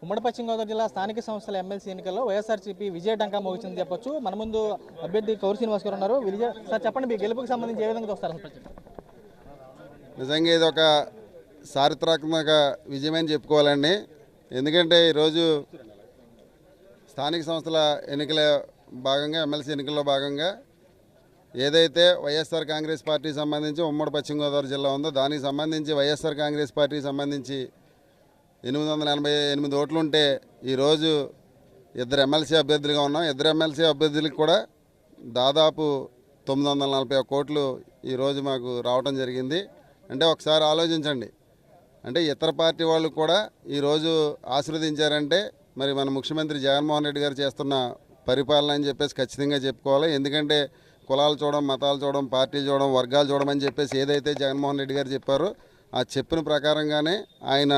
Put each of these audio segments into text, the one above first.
ఉమ్మడి పశ్చిమ గోదావరి జిల్లా స్థానిక సంస్థల ఎమ్మెల్సీ ఎన్నికల్లో వైఎస్ఆర్సీపీ విజయ డంకా మోగించింది చెప్పొచ్చు. మన ముందు అభ్యర్థి కౌరు శ్రీనివాస్ గారు ఉన్నారు. సార్ చెప్పండి, మీ గెలుపుకి సంబంధించి ఏ విధంగా చూస్తారు? నిజంగా ఇది ఒక చారిత్రాత్మక విజయమని చెప్పుకోవాలండి. ఎందుకంటే ఈరోజు స్థానిక సంస్థల ఎన్నికల భాగంగా ఎమ్మెల్సీ ఎన్నికల్లో భాగంగా ఏదైతే వైఎస్ఆర్ కాంగ్రెస్ పార్టీకి సంబంధించి ఉమ్మడి పశ్చిమ గోదావరి జిల్లా ఉందో దానికి సంబంధించి వైఎస్ఆర్ కాంగ్రెస్ పార్టీకి సంబంధించి 888 ఓట్లుంటే ఈరోజు ఇద్దరు ఎమ్మెల్సీ అభ్యర్థులుగా ఉన్నాం. ఇద్దరు ఎమ్మెల్సీ అభ్యర్థులకు కూడా దాదాపు 941 కోట్లు ఈరోజు మాకు రావడం జరిగింది. అంటే ఒకసారి ఆలోచించండి, అంటే ఇతర పార్టీ వాళ్ళు కూడా ఈరోజు ఆశీర్వదించారంటే మరి మన ముఖ్యమంత్రి జగన్మోహన్ రెడ్డి గారు చేస్తున్న పరిపాలన అని చెప్పేసి ఖచ్చితంగా చెప్పుకోవాలి. ఎందుకంటే కులాలు చూడడం, మతాలు చూడడం, పార్టీలు చూడడం, వర్గాలు చూడమని చెప్పేసి ఏదైతే జగన్మోహన్ రెడ్డి గారు చెప్పారో ఆ చెప్పిన ప్రకారంగానే ఆయన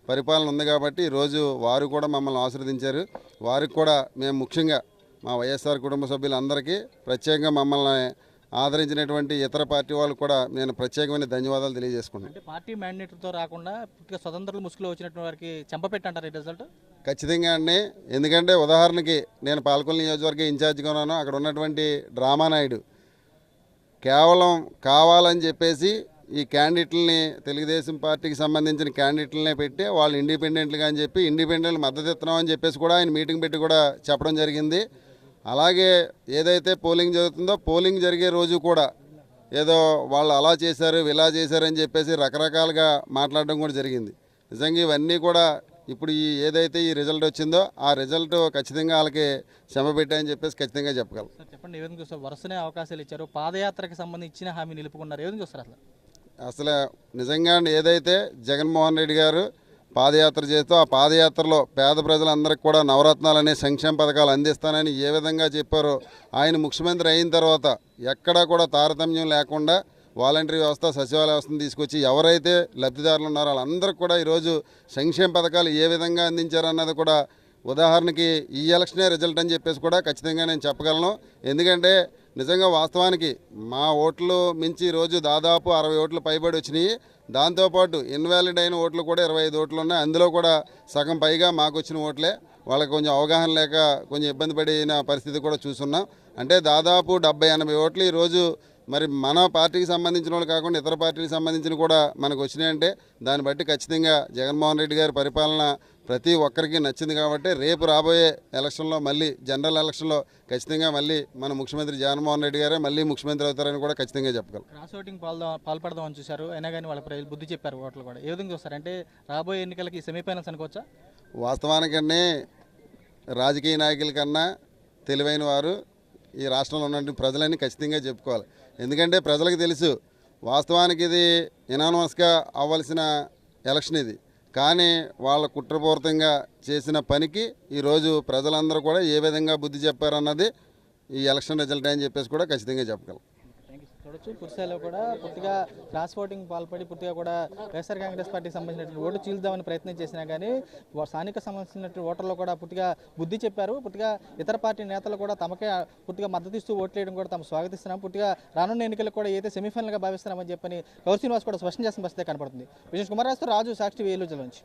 పరిపాలన ఉంది కాబట్టి ఈరోజు వారు కూడా మమ్మల్ని ఆశీర్వదించారు. వారికి కూడా మేము ముఖ్యంగా మా వైఎస్ఆర్ కుటుంబ సభ్యులందరికీ ప్రత్యేకంగా మమ్మల్ని ఆదరించినటువంటి ఇతర పార్టీ వాళ్ళు కూడా నేను ప్రత్యేకమైన ధన్యవాదాలు తెలియజేసుకున్నాను. అంటే పార్టీ మ్యాండేట్తో రాకుండా స్వతంత్రులు ముసుగులో వచ్చినటువంటి వారికి చెంపపెట్టంటారు ఈ రిజల్ట్? ఖచ్చితంగా అండి. ఎందుకంటే ఉదాహరణకి నేను పాలకొల్లు నియోజకవర్గ ఇన్ఛార్జిగా ఉన్నాను. అక్కడ ఉన్నటువంటి డ్రామానాయుడు కేవలం కావాలని చెప్పేసి ఈ క్యాండిడేట్లని తెలుగుదేశం పార్టీకి సంబంధించిన క్యాండిడేట్లనే పెట్టి వాళ్ళు ఇండిపెండెంట్లుగా అని చెప్పి ఇండిపెండెంట్ మద్దతు ఇస్తున్నాం అని చెప్పేసి కూడా ఆయన మీటింగ్ పెట్టి కూడా చెప్పడం జరిగింది. అలాగే ఏదైతే పోలింగ్ జరుగుతుందో పోలింగ్ జరిగే రోజు కూడా ఏదో వాళ్ళు అలా చేశారు ఇలా చేశారని చెప్పేసి రకరకాలుగా మాట్లాడడం కూడా జరిగింది. నిజంగా ఇవన్నీ కూడా ఇప్పుడు ఏదైతే ఈ రిజల్ట్ వచ్చిందో ఆ రిజల్ట్ ఖచ్చితంగా వాళ్ళకి శ్రమ పెట్టాయని చెప్పేసి ఖచ్చితంగా చెప్పగలం. చెప్పండి, ఏ విధంగా చూస్తారు? వరుసనే అవకాశాలు ఇచ్చారు, పాదయాత్రకు సంబంధించి ఇచ్చిన హామీ నిలుపుకున్నారు, ఏ విధంగా చూస్తారు? అసలు నిజంగా ఏదైతే జగన్మోహన్ రెడ్డి గారు పాదయాత్ర చేస్తూ ఆ పాదయాత్రలో పేద ప్రజలందరికీ కూడా నవరత్నాలు అనే సంక్షేమ పథకాలు అందిస్తానని ఏ విధంగా చెప్పారో ఆయన ముఖ్యమంత్రి అయిన తర్వాత ఎక్కడా కూడా తారతమ్యం లేకుండా వాలంటరీ వ్యవస్థ, సచివాలయ వ్యవస్థను తీసుకొచ్చి ఎవరైతే లబ్ధిదారులు ఉన్నారో వాళ్ళందరికీ కూడా ఈరోజు సంక్షేమ పథకాలు ఏ విధంగా అందించారన్నది కూడా ఉదాహరణకి ఈ ఎలక్షనే రిజల్ట్ అని చెప్పేసి కూడా ఖచ్చితంగా నేను చెప్పగలను. ఎందుకంటే నిజంగా వాస్తవానికి మా ఓట్లు మించి ఈరోజు దాదాపు 60 ఓట్లు పైబడి వచ్చినాయి. దాంతోపాటు ఇన్వాలిడ్ అయిన ఓట్లు కూడా 25 ఓట్లు ఉన్నాయి. అందులో కూడా సగం పైగా మాకు వచ్చిన ఓట్లే. వాళ్ళకి కొంచెం అవగాహన లేక కొంచెం ఇబ్బంది పడిన పరిస్థితి కూడా చూస్తున్నాం. అంటే దాదాపు 70-80 ఓట్లు ఈరోజు మరి మన పార్టీకి సంబంధించిన వాళ్ళు కాకుండా ఇతర పార్టీకి సంబంధించిన కూడా మనకు వచ్చినాయంటే దాన్ని బట్టి ఖచ్చితంగా జగన్మోహన్ రెడ్డి గారి పరిపాలన ప్రతి ఒక్కరికి నచ్చింది. కాబట్టి రేపు రాబోయే ఎలక్షన్లో మళ్ళీ జనరల్ ఎలక్షన్లో ఖచ్చితంగా మళ్ళీ మన ముఖ్యమంత్రి జగన్మోహన్ రెడ్డి గారే మళ్ళీ ముఖ్యమంత్రి అవుతారని కూడా ఖచ్చితంగా చెప్పగలం. క్రాస్ ఓటింగ్ పాల్పడదామని చూశారు, అయినా కానీ వాళ్ళ ప్రజలు బుద్ధి చెప్పారు ఓట్లు కూడా, ఏ విధంగా చూస్తారు? అంటే రాబోయే ఎన్నికలకి సెమీఫైనల్స్ అనుకోవచ్చా? వాస్తవానికన్నీ రాజకీయ నాయకుల కన్నా తెలివైన వారు ఈ రాష్ట్రంలో ఉన్నటువంటి ప్రజలని ఖచ్చితంగా చెప్పుకోవాలి. ఎందుకంటే ప్రజలకు తెలుసు వాస్తవానికి ఇది యునానిమస్గా అవ్వాల్సిన ఎలక్షన్ ఇది. కానీ వాళ్ళ కుట్రపూరితంగా చేసిన పనికి ఈరోజు ప్రజలందరూ కూడా ఏ విధంగా బుద్ధి చెప్పారన్నది ఈ ఎలక్షన్ రిజల్ట్ అని చెప్పేసి కూడా ఖచ్చితంగా చెప్పగలం. చూడొచ్చు, కుర్సాలో కూడా పూర్తిగా క్రాస్ ఓటింగ్ పాల్పడి పూర్తిగా కూడా వైఎస్ఆర్ కాంగ్రెస్ పార్టీకి సంబంధించినటువంటి ఓటు చీల్దామని ప్రయత్నం చేసినా కానీ స్థానిక సంబంధించినటువంటి ఓటర్లు కూడా పూర్తిగా బుద్ధి చెప్పారు. పూర్తిగా ఇతర పార్టీ నేతలు కూడా తమకే పూర్తిగా మద్దతు ఇస్తూ ఓట్లేయడం కూడా తాము స్వాగతిస్తున్నాం. పూర్తిగా రానున్న ఎన్నికలకు కూడా అయితే సెమీఫైనల్గా భావిస్తున్నామని చెప్పని కౌరు శ్రీనివాస్ కూడా స్పష్టం చేసిన పరిస్థితి కనపడుతుంది. విజయ్ కుమార్ రాజు, సాక్షి, ఏలూరు జిల్లా నుంచి.